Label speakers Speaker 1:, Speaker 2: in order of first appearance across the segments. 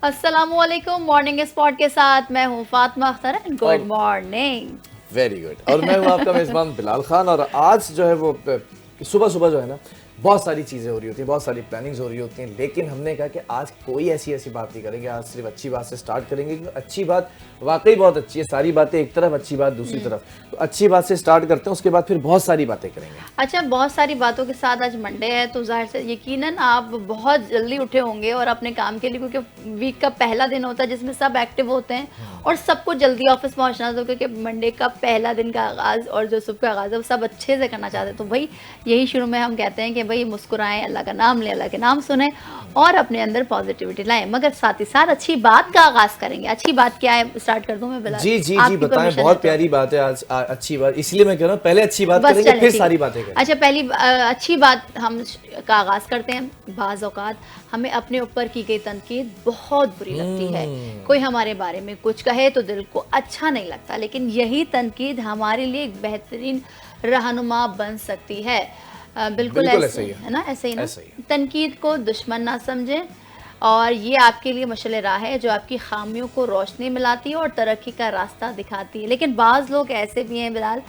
Speaker 1: अस्सलामुअलैकुम। Morning spot के साथ मैं हूँ Fatima Akhtar. Good morning.
Speaker 2: Very good. और मैं हूँ आपका मेज़बान बिलाल खान। और आज जो है वो सुबह सुबह जो है ना, बहुत सारी चीज़ें हो रही होती हैं, बहुत सारी प्लानिंग्स हो रही होती हैं, लेकिन हमने कहा कि आज कोई ऐसी बात नहीं करेंगे, आज सिर्फ अच्छी बात से स्टार्ट करेंगे, क्योंकि अच्छी बात वाकई बहुत अच्छी है। सारी बातें एक तरफ, अच्छी बात दूसरी तरफ, तो अच्छी बात से स्टार्ट करते हैं, उसके बाद फिर बहुत सारी बातें करेंगे।
Speaker 1: अच्छा, बहुत सारी बातों के साथ आज मंडे है, तो जाहिर से यकीनन आप बहुत जल्दी उठे होंगे और अपने काम के लिए, क्योंकि वीक का पहला दिन होता है जिसमें सब एक्टिव होते हैं और सबको जल्दी ऑफिस पहुंचना होता है, क्योंकि मंडे का पहला दिन का आगाज़ और जो सुबह का आगाज़ है वो सब अच्छे से करना चाहते हैं। तो भाई यही शुरू में हम कहते हैं कि भाई मुस्कुराएं, अल्लाह का नाम लें, अल्लाह के नाम सुने और अपने अंदर पॉजिटिविटी लाएं, मगर साथ ही साथ अच्छी बात का आगाज़ करेंगे। अच्छी बात क्या है, स्टार्ट कर दूं मैं बिलाल?
Speaker 2: जी जी जी, बताएं। बहुत प्यारी बात है आज, अच्छी बात, इसलिए मैं कह रहा हूँ पहले अच्छी बात करेंगे, फिर सारी बातें करेंगे।
Speaker 1: अच्छा, पहली अच्छी बात हम का आगाज़ करते हैं। बाज़ औक़ात हमें अपने ऊपर की गई तनकीद बहुत बुरी लगती है। कोई हमारे बारे में कुछ कहे तो दिल को अच्छा नहीं लगता, लेकिन यही तनकीद हमारे लिए एक बेहतरीन रहनुमा बन सकती है। बिल्कुल ऐसे ही है ना, ऐसे ही ना। तनकीद को दुश्मन ना समझें, और ये आपके लिए मशअल राह है जो आपकी खामियों को रोशनी मिलाती है और तरक्की का रास्ता दिखाती है। लेकिन बाज़ लोग ऐसे भी हैं बिलाल,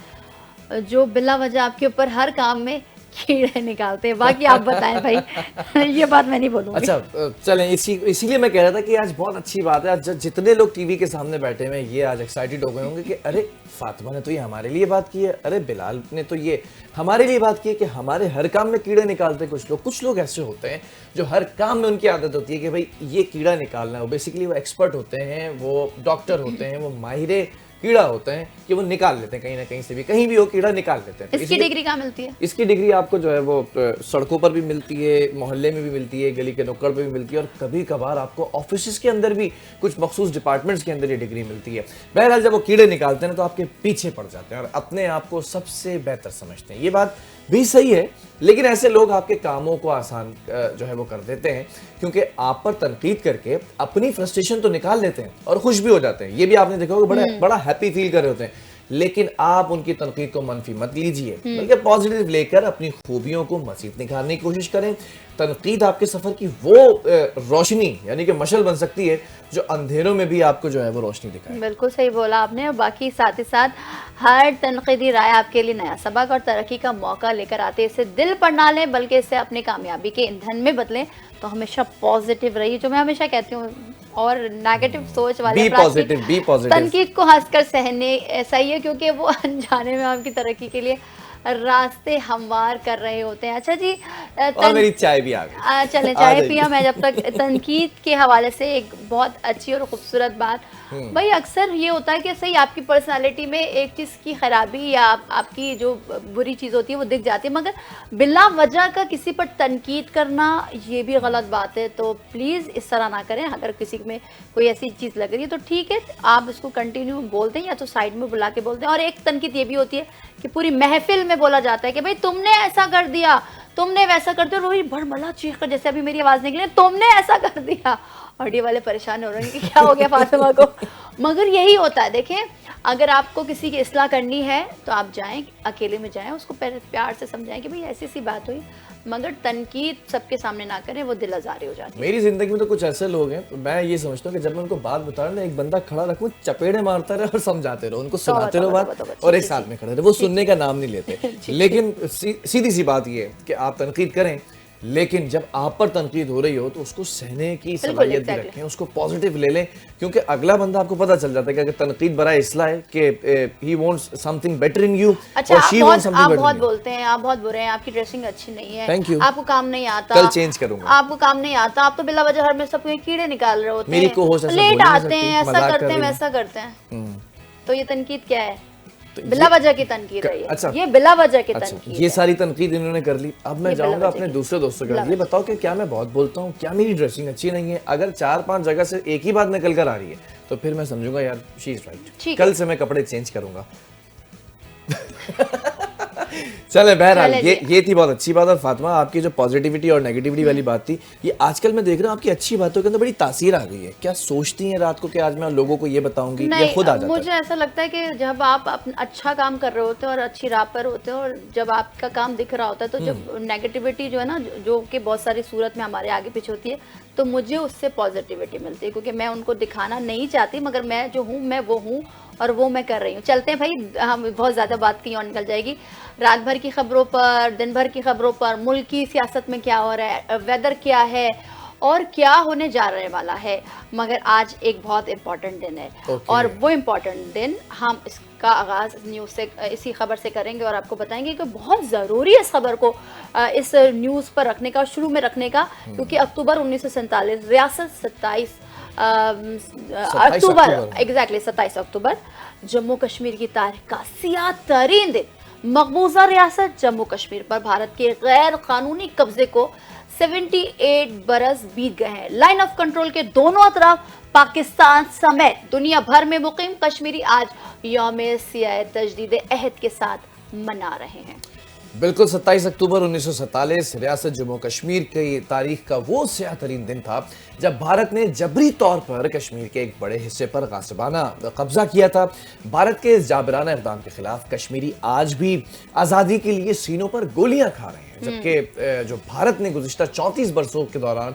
Speaker 1: जो बिला वजह आपके ऊपर हर काम में कीड़े निकालते हैं। बाकी आप बताएं भाई। ये बात मैं नहीं बोलूँगी।
Speaker 2: अच्छा चलें, इसीलिए मैं कह रहा था कि आज बहुत अच्छी बात है। आज जितने लोग टीवी के सामने बैठे हुए हैं, ये आज एक्साइटेड हो गए होंगे कि अरे फातिमा ने तो ये हमारे लिए बात की है, अरे बिलाल ने तो ये हमारे लिए बात की है कि हमारे हर काम में कीड़े निकालते हैं कुछ लोग ऐसे होते हैं जो हर काम में उनकी आदत होती है कि भाई ये कीड़ा निकालना है। वो बेसिकली वो एक्सपर्ट होते हैं, वो डॉक्टर होते हैं, वो माहिरे कीड़ा होते हैं कि वो निकाल लेते हैं, कहीं ना कहीं से भी, कहीं भी हो कीड़ा निकाल लेते हैं।
Speaker 1: इसकी डिग्री कहाँ मिलती है?
Speaker 2: इसकी डिग्री आपको जो है वो सड़कों पर भी मिलती है, मोहल्ले में भी मिलती है, गली के नुक्कड़ पे भी मिलती है, और कभी कभार आपको ऑफिस के अंदर भी कुछ मखसूस डिपार्टमेंट्स के अंदर ये डिग्री मिलती है। बहरहाल जब वो कीड़े निकालते हैं तो आपके पीछे पड़ जाते हैं और अपने आप को सबसे बेहतर समझते हैं। ये बात भी सही है, लेकिन ऐसे लोग आपके कामों को आसान जो है वो कर देते हैं, क्योंकि आप पर तनकीद करके अपनी फ्रस्ट्रेशन तो निकाल लेते हैं और खुश भी हो जाते हैं। ये भी आपने देखा होगा, बड़ा हैप्पी फील कर रहे होते हैं। लेकिन आप उनकी तनकीद को मनफी मत लीजिए, बल्कि पॉजिटिव लेकर अपनी खूबियों को मज़ीद निखारने की कोशिश करें। तनकीद आपके सफर की वो रोशनी यानी कि मशल बन सकती है जो अंधेरों में भी आपको जो है वो रोशनी दिखाए।
Speaker 1: बिल्कुल सही बोला आपने। और बाकी साथ ही साथ हर तनकीदी राय आपके लिए नया सबक और तरक्की का मौका लेकर आते हैं। इसे दिल पर ना लें, बल्कि इसे अपनी कामयाबी के ईंधन में बदलें। तो हमेशा पॉजिटिव रहिए, जो मैं हमेशा कहती हूँ, और नेगेटिव सोच वाले
Speaker 2: बी पॉजिटिव
Speaker 1: तनकीद को हंसकर सहने सही है, क्योंकि वो अनजाने में आपकी तरक्की के लिए रास्ते हमवार कर रहे होते हैं। अच्छा जी,
Speaker 2: और मेरी चाय भी आ गई।
Speaker 1: चलें, चाय पिया मैं जब तक। तनकीद के हवाले से एक बहुत अच्छी और खूबसूरत बात, भाई अक्सर ये होता है कि सही आपकी पर्सनालिटी में एक चीज़ की खराबी या आपकी जो बुरी चीज़ होती है वो दिख जाती है, मगर बिला वजह का किसी पर तनकीद करना ये भी गलत बात है। तो प्लीज़ इस तरह ना करें। अगर किसी में कोई ऐसी चीज़ लग रही है तो ठीक है, आप उसको कंटिन्यू बोलते हैं या तो साइड में बुला के बोलते हैं। और एक तनकीद ये भी होती है कि पूरी महफिल में बोला जाता है कि भाई तुमने ऐसा कर दिया, तुमने वैसा कर दिया, रोही भड़मला चीख कर, जैसे अभी मेरी आवाज़ निकली, तुमने ऐसा कर दिया। ऑडियो वाले परेशान हो रहे हैं कि क्या हो गया फातिमा को। मगर यही होता है। देखें, अगर आपको किसी की इस्लाह करनी है तो आप जाएं, अकेले में जाएं, उसको प्यार से समझाएं कि भाई ऐसी सी बात हुई, मगर तनकीद सबके सामने ना करें, वो दिल आज़ारी हो जाती है।
Speaker 2: मेरी जिंदगी में तो कुछ ऐसे लोग हैं, मैं ये समझता हूँ कि जब मैं उनको बात बता रहा हूँ, एक बंदा खड़ा रखूँ, चपेड़े मारता रहे और समझाते रहो, उनको सुनाते रहो बात, और एक साथ में खड़े रहे। वो सुनने का नाम नहीं लेते। लेकिन सीधी सी बात ये है कि आप तनकीद करें, लेकिन जब आप पर तनकीद हो रही हो तो उसको सहने की सलाहियत भी रखें, उसको पॉजिटिव ले लें, क्योंकि अगला बंदा आपको पता चल जाता है कि अगर तनकीद बराए इसलाह है कि he wants something better in you,
Speaker 1: और शी वांट्स समथिंग बेटर। आप बहुत बोलते हैं, आप बहुत बुरे हैं, आपकी ड्रेसिंग अच्छी नहीं है,
Speaker 2: थैंक यू,
Speaker 1: आपको काम नहीं आता,
Speaker 2: कल चेंज करूंगा,
Speaker 1: आपको काम नहीं आता, आप तो बिला वजह हर में सबके कीड़े निकाल रहे होते हैं,
Speaker 2: मेरी को
Speaker 1: लेट आते हैं, ऐसा करते हैं, वैसा करते हैं। तो ये तनकीद क्या है? बिला वजह की तनकीद है। अच्छा, ये बिला वजह की तनकीद।
Speaker 2: ये सारी तनकीद इन्होंने कर ली। अब मैं जाऊंगा अपने दूसरे दोस्तों के पास, ये बताओ कि क्या मैं बहुत बोलता हूँ, क्या मेरी ड्रेसिंग अच्छी नहीं है? अगर 4-5 जगह से एक ही बात निकल कर आ रही है तो फिर मैं समझूंगा यार शी इज राइट, कल से मैं कपड़े चेंज करूंगा। चले बहरहाल
Speaker 1: चले
Speaker 2: ये थी बहुत अच्छी बात। और फातिमा, आपकी जो पॉजिटिविटी और नेगेटिविटी वाली बात थी, ये आजकल मैं देख रहा हूँ आपकी अच्छी बातों के अंदर बड़ी तासीर आ गई है। क्या सोचती हैं रात को कि आज मैं लोगों को ये बताऊंगी, या
Speaker 1: नहीं,
Speaker 2: खुद आ जाता
Speaker 1: मुझे ऐसा लगता है कि जब आप अपना अच्छा काम कर रहे होते हो और अच्छी राह पर होते हो और जब आपका काम दिख रहा होता है, तो जब नेगेटिविटी जो है ना, जो कि बहुत सारी सूरत में हमारे आगे पीछे होती है, तो मुझे उससे पॉजिटिविटी मिलती है, क्योंकि मैं उनको दिखाना नहीं चाहती, मगर मैं जो हूँ मैं वो हूँ और वो मैं कर रही हूँ। चलते हैं भाई, हम बहुत ज़्यादा बात की और निकल जाएगी। रात भर की खबरों पर, दिन भर की खबरों पर, मुल्क की सियासत में क्या हो रहा है, वेदर क्या है और क्या होने जा रहे वाला है। मगर आज एक बहुत इम्पॉर्टेंट दिन है और वो इम्पॉर्टेंट दिन हम इसका आगाज़ न्यूज़ से, इसी खबर से करेंगे और आपको बताएंगे कि बहुत ज़रूरी है इस खबर को इस न्यूज़ पर रखने का, शुरू में रखने का, क्योंकि अक्टूबर 1947 रियासत 27 अक्टूबर, एग्जैक्टली 27 अक्टूबर जम्मू कश्मीर की तारीख का सियाह तरीन दिन। मकबूजा रियासत जम्मू कश्मीर पर भारत के गैर कानूनी कब्जे को 78 बरस बीत गए हैं। लाइन ऑफ कंट्रोल के दोनों अतराफ पाकिस्तान समेत दुनिया भर में मुकीम कश्मीरी आज यौम सियाह तजदीद अहद के साथ मना रहे हैं।
Speaker 2: बिल्कुल, 27 अक्टूबर 1947 रियासत जम्मू कश्मीर की तारीख का वो स्याह तरीन दिन था जब भारत ने जबरी तौर पर कश्मीर के एक बड़े हिस्से पर गासिबाना कब्जा किया था। भारत के इस जाबराना इक़दाम के खिलाफ कश्मीरी आज भी आज़ादी के लिए सीनों पर गोलियां खा रहे हैं, जबकि जो भारत ने गुज़िश्ता 34 बरसों के दौरान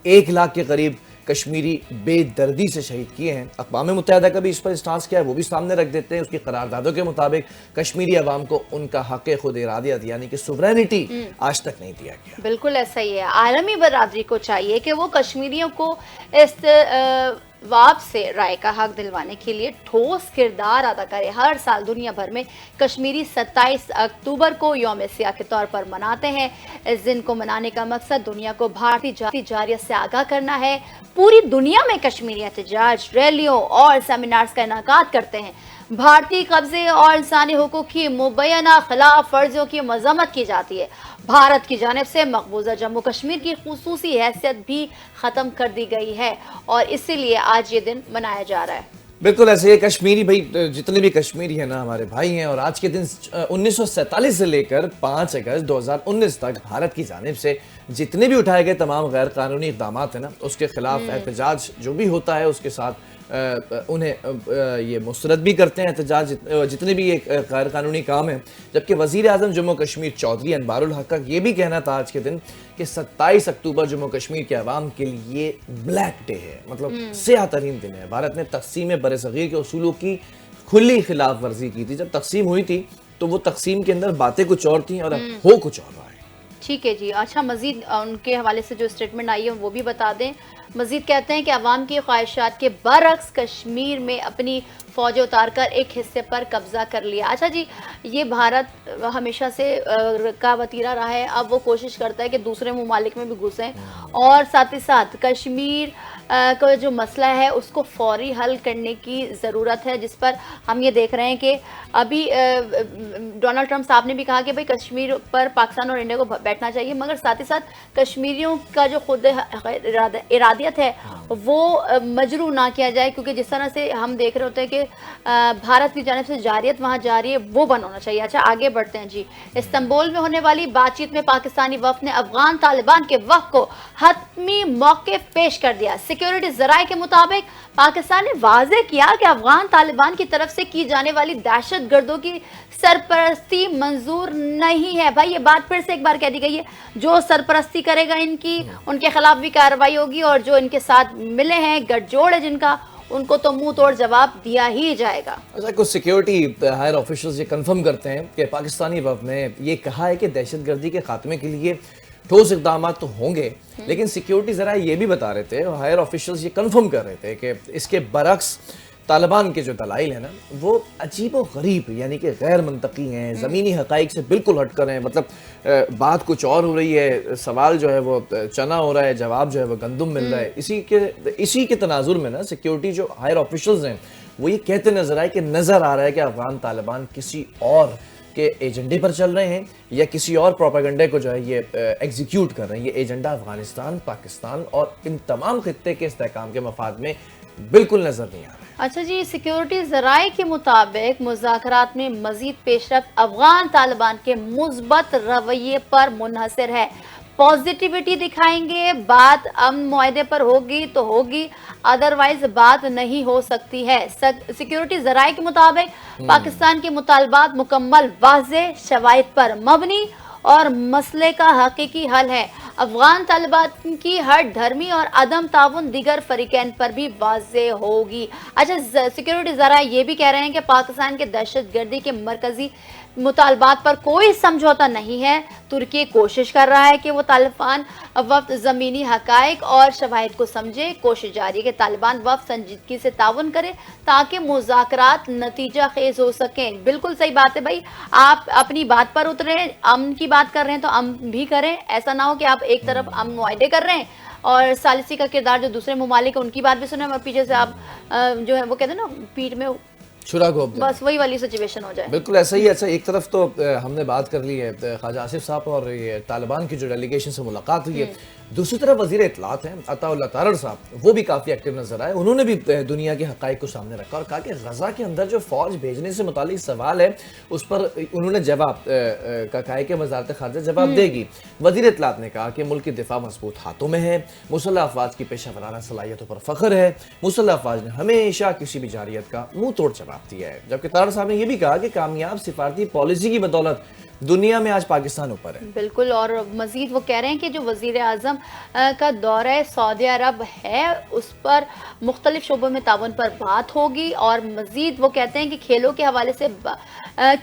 Speaker 2: 1 लाख के करीब कश्मीरी बेदर्दी से शहीद किए हैं। अक़वाम मुत्तहिदा का भी इस पर स्टांस क्या है वो भी सामने रख देते हैं। उसकी करारदादों के मुताबिक कश्मीरी अवाम को उनका हक़ खुद इरादियत यानी कि सुवरेनिटी आज तक नहीं दिया गया।
Speaker 1: बिल्कुल ऐसा ही है। आलमी बरादरी को चाहिए कि वो कश्मीरियों को इस वाप से राय का हक दिलवाने के लिए ठोस किरदार अदा करे। हर साल दुनिया भर में कश्मीरी 27 अक्टूबर को यौम सियाह के तौर पर मनाते हैं। इस दिन को मनाने का मकसद दुनिया को भारतीय जारियत से आगाह करना है। पूरी दुनिया में कश्मीरी एहतजाज, रैलियों और सेमिनार्स का इनेकाद करते हैं। भारतीय कब्जे और इंसानी हुकूक की मुबैना खिलाफ वर्जियों की मजम्मत की जाती है। भारत की जानिब से मकबूजा जम्मू कश्मीर की खुसूसी हैसियत भी ख़त्म कर दी गई है और इसीलिए आज ये दिन मनाया जा रहा है।
Speaker 2: बिल्कुल ऐसे ही कश्मीरी भाई, जितने भी कश्मीरी हैं ना हमारे भाई हैं, और आज के दिन 1947 से लेकर 5 अगस्त 2019 तक भारत की जानिब से जितने भी उठाए गए तमाम गैर कानूनी इक़दाम है ना, उसके खिलाफ एहतजाज जो भी होता है उसके साथ उन्हें ये मुस्तरद भी करते हैं एहतजाज, जितने भी ये गैर कानूनी काम है। जबकि वज़ीर आज़म जम्मू कश्मीर चौधरी अनवारुल हक का ये भी कहना था आज के दिन कि 27 अक्टूबर जम्मू कश्मीर के अवाम के लिए ब्लैक डे है, मतलब स्याह तरीन दिन है। भारत ने तक़सीम बरसग़ीर के उसूलों की खुली खिलाफ वर्जी की थी। जब तक़सीम हुई थी तो वो तक़सीम के अंदर बातें कुछ और थी और अब हो कुछ और रहा है।
Speaker 1: ठीक है जी। अच्छा, मज़ीद उनके हवाले से जो स्टेटमेंट आई है वो भी बता दें। मज़ीद कहते हैं कि अवाम की ख्वाहिशात के बरक्स कश्मीर में अपनी फ़ौज उतारकर एक हिस्से पर कब्ज़ा कर लिया। अच्छा जी, ये भारत हमेशा से का वतीरा रहा है। अब वो कोशिश करता है कि दूसरे ममालिक में भी घुसें और साथ ही साथ कश्मीर का जो मसला है उसको फौरी हल करने की ज़रूरत है, जिस पर हम ये देख रहे हैं कि अभी डोनाल्ड ट्रंप साहब ने भी कहा कि भाई कश्मीर पर पाकिस्तान और इंडिया को बैठना चाहिए, मगर साथ ही साथ कश्मीरियों का जो खुद इरादियत है वो मजरू ना किया जाए, क्योंकि जिस तरह से हम देख रहे होते हैं कि भारत की जानिब से जारियत वहाँ जारी है, वो बंद होना चाहिए। अच्छा, आगे बढ़ते हैं जी। इस्तांबुल में होने वाली बातचीत में पाकिस्तानी वफ़द ने अफगान तालिबान के वफ़द को हतमी मौके पेश कर दिया। सिक्योरिटी ज़राए के मुताबिक पाकिस्तान ने वाज़ेह किया कि अफगान तालिबान की तरफ से की जाने वाली दहशत गर्दों की सरपरस्ती मंजूर नहीं है। भाई, ये बात फिर से एक बार कह दी गई है, जो सरपरस्ती करेगा इनकी, उनके खिलाफ भी कार्रवाई होगी और जो इनके साथ मिले हैं, गठजोड़ है जिनका, उनको तो मुंह तोड़ जवाब दिया ही जाएगा।
Speaker 2: अच्छा, कुछ सिक्योरिटी हायर ऑफिशियल्स ये कंफर्म करते हैं कि पाकिस्तानी वफ़द ने ये कहा है कि दहशतगर्दी के खात्मे के लिए ठोस इक़दाम तो होंगे, लेकिन सिक्योरिटी ज़रा ये भी बता रहे थे, हायर ऑफिशियल्स ये कंफर्म कर रहे थे कि इसके बरक्स तालिबान के जो दलाइल हैं ना वो अजीब व गरीब यानी कि गैर मंतकी हैं, ज़मीनी हक़ाइक़ से बिल्कुल हटकर हैं। मतलब बात कुछ और हो रही है, सवाल जो है वो चना हो रहा है, जवाब जो है वो गंदुम मिल रहा है। इसी के तनाजुर में ना सिक्योरिटी जो हायर ऑफिशियल्स हैं वो ये कहते नज़र आए कि नज़र आ रहा है कि अफ़गान तालिबान किसी और के एजेंडे पर चल रहे हैं या किसी और प्रोपेगेंडे को जो है ये एग्जीक्यूट कर रहे हैं। ये एजेंडा अफगानिस्तान, पाकिस्तान और इन तमाम खित्ते के इस्तेहकाम के मफाद में बिल्कुल नजर नहीं आ रहा है।
Speaker 1: अच्छा जी, सिक्योरिटी जराये के मुताबिक मुज़ाकरात में मजीद पेशरफ्त अफगान तालिबान के मुस्बत रवैये पर मुनहसर है। पॉजिटिविटी दिखाएंगे, बात अमन मुआहदे पर होगी तो होगी, अदरवाइज बात नहीं हो सकती है। सिक्योरिटी जराये के मुताबिक पाकिस्तान के मुतालबात मुकम्मल वाज़ेह शवाहिद पर मबनी और मसले का हकीकी हल है। अफगान तालिबान की हर धर्मी और अदम ताउन दीगर फरीकैन पर भी वाज़े होगी। अच्छा, सिक्योरिटी ज़रा ये भी कह रहे हैं कि पाकिस्तान के दहशत गर्दी के मरकजी मुतालबात पर कोई समझौता नहीं है। तुर्की कोशिश कर रहा है कि वो तालिबान वफ्द ज़मीनी हकायक और शवाहिद को समझे। कोशिश जारी है कि तालिबान वफ्द संजीदगी से ताउन करे ताकि मुज़ाकरात नतीजा खेज हो सकें। बिल्कुल सही बात है भाई, आप अपनी बात पर उतरे, अमन की बात कर रहे हैं तो अमन भी करें। ऐसा ना हो कि आप एक तरफ अमन मुआहदे कर रहे हैं और सालिसी का किरदार जो दूसरे ममालिक है उनकी बात भी सुने और पीछे से आप जो है वो कहते हैं ना पीठ में
Speaker 2: छुरा घोंप दें।
Speaker 1: बस वही वाली सिचुएशन हो जाए।
Speaker 2: बिल्कुल ऐसा ही। अच्छा, एक तरफ तो हमने बात कर ली है ख्वाजा आसिफ साहब और ये तालिबान की जो डेलीगेशन से मुलाकात हुई है, दूसरी तरफ वजीर इत्तलात हैं अताउल्लाह तारड़ साहब, वो भी काफ़ी एक्टिव नजर आए। उन्होंने भी दुनिया के हक़ाइक़ को सामने रखा और कहा कि गजा के अंदर जो फ़ौज भेजने से मुतालिक सवाल है उस पर उन्होंने जवाब कहा कि वज़ारत ख़ारिजा जवाब देगी। वज़ीर इत्तलात ने कहा कि मुल्क की दिफा मजबूत हाथों में है, मुसल्लह अफ़वाज की पेशा वराना सलाहियतों पर फ़ख्र है, मुसल्लह अफ़वाज ने हमेशा किसी भी जारियत का मुँह तोड़ जवाब दिया है। जबकि तारड़ साहब ने यह भी कहा कि कामयाब सिफारती पॉलिसी की बदौलत दुनिया में आज पाकिस्तान ऊपर है।
Speaker 1: बिल्कुल, और मजीद वो कह रहे हैं कि जो वज़ीर आज़म का दौरा सऊदी अरब है उस पर मुख्तलिफ शोबों में ताउन पर बात होगी। और मजीद वो कहते हैं कि खेलों के हवाले से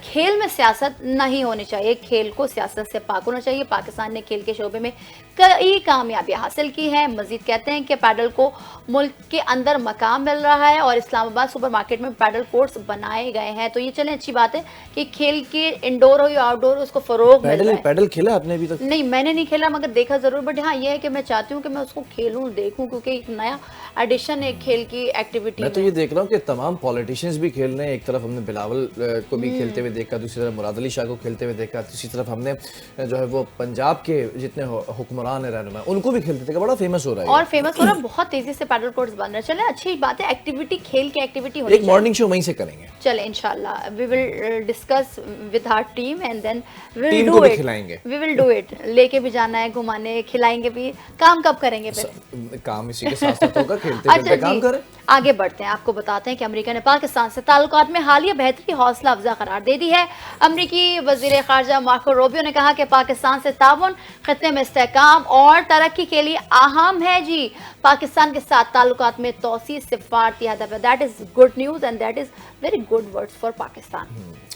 Speaker 1: खेल में सियासत नहीं होनी चाहिए, खेल को सियासत से पाक होना चाहिए। पाकिस्तान ने खेल के शोबे में कई कामयाबियां हासिल की हैं। मजीद कहते हैं कि पैडल को मुल्क के अंदर मकाम मिल रहा है और इस्लामाबाद सुपर मार्केट में पैडल कोर्ट्स बनाए गए हैं। तो ये चलें अच्छी बात है कि खेल के इंडोर हो या आउटडोर उसको फरोग मिल रहा है।
Speaker 2: पैडल खेला आपने अभी तक?
Speaker 1: नहीं, मैंने नहीं खेला मगर देखा जरूर। बट हाँ ये है कि मैं चाहती हूँ कि मैं उसको खेलूं, देखूं, क्योंकि एक नया एडिशन है खेल की एक्टिविटी।
Speaker 2: मैं तो ये देख रहा हूँ कि तमाम पॉलिटिशियंस भी खेल रहे हैं। एक तरफ हमने बिलावल को भी खेलते हुए देखा, दूसरी तरफ मुराद अली शाह को खेलते हुए देखा, तीसरी तरफ हमने जो है वो पंजाब के जितने हुक्मरान है रहनुमा उनको भी खेलते थे। बड़ा फेमस हो रहा है
Speaker 1: और फेमस हो रहा है, बहुत तेजी से पैडल कोर्ट्स बन रहे हैं। चले अच्छी बात है, एक्टिविटी खेल की एक्टिविटी होनी
Speaker 2: चाहिए। एक मॉर्निंग शो वहीं से करेंगे।
Speaker 1: चले इंशाल्लाह we will discuss with our team and then
Speaker 2: team को भी खिलाएंगे।
Speaker 1: We will do it. लेके भी जाना है, घुमाने, खिलाएंगे भी। काम कब करेंगे फिर?
Speaker 2: काम इसी के साथ साथ होगा, खेलते खेलते काम करें।
Speaker 1: आगे बढ़ते हैं, आपको बताते हैं कि अमेरिका ने पाकिस्तान से ताल्लुकात में हालिया बेहतरी हौसला अफजा करार दे दी है। अमेरिकी वजीर खारजा मार्को रूबियो ने कहा कि पाकिस्तान से ताउन खित्ते में इस्तेहकाम और तरक्की के लिए अहम है। जी, पाकिस्तान के साथ ताल्लुकात में तौसी सिफारती हदफ है। That is good news and that is very good words for Pakistan.